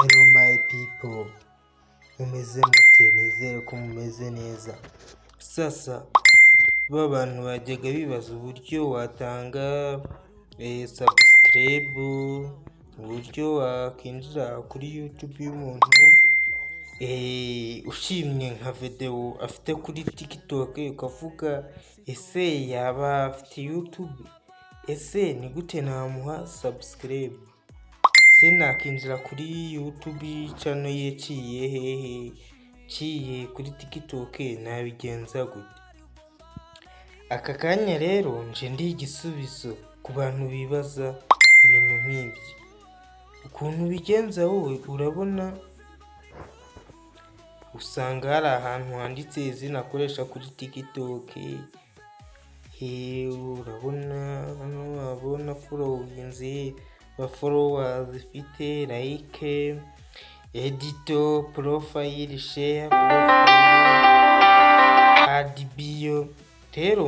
Hello my people, mumeze mute? Nizere ko mumeze neza. Sasa bantu bajyaga bibaza uburyo watanga subscribe, uburyo wakinjira kuri YouTube y'umuntu ushimye nka video afite kuri TikTok, ukavuga ese yaba afite YouTube, ese ni gute namuha subscribe, se nakinjira kuri YouTube channel ye ciye kuri TikTok nabigenza gute? Aka kanya rero nje ndi igisubizo ku bantu bibaza ibintu nk'ibyo. Ukuntu bigenza wowe urabona, usanga hari ahantu handitse izina akoresha kuri TikTok, urabona hano wabona followings, followers ifite like, editor, profile, share, add bio. Rero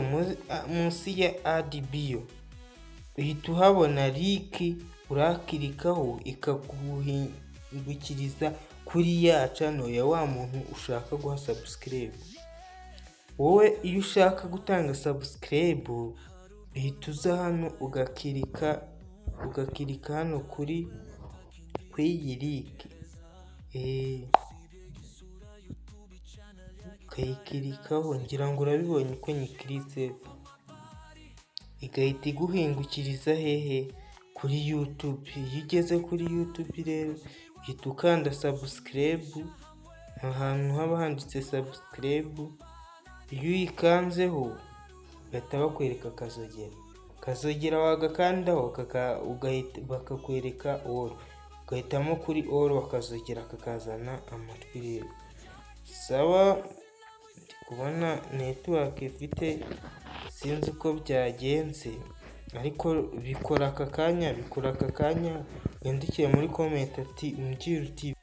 munsi ya add bio uhita uhabona link, urakirikaho ikaguhindukiriza kuri ya channel ya wa muntu ushaka guha subscribe. Wowe iyo ushaka gutanga subscribe uhita uza hano ugakirika hano kuri iyi link, ukayikirikaho, ngira ngo urabibonye uko nyikiritse, igahita iguhingukiriza kuri YouTube. Iyo ugeze kuri YouTube rero uhita ukanda subscribe, ahantu haba handitse subscribe. Iyo uyikanzeho bahita bakwereka akazogera wagakandaho bakakwereka all, ugahitamo kuri all, bakazogera kakazana amatwi rero. Sawa, kubona network ifite sinzi uko byagenze, ariko bikora aka kanya, wandikire muri comment ati umbwira uti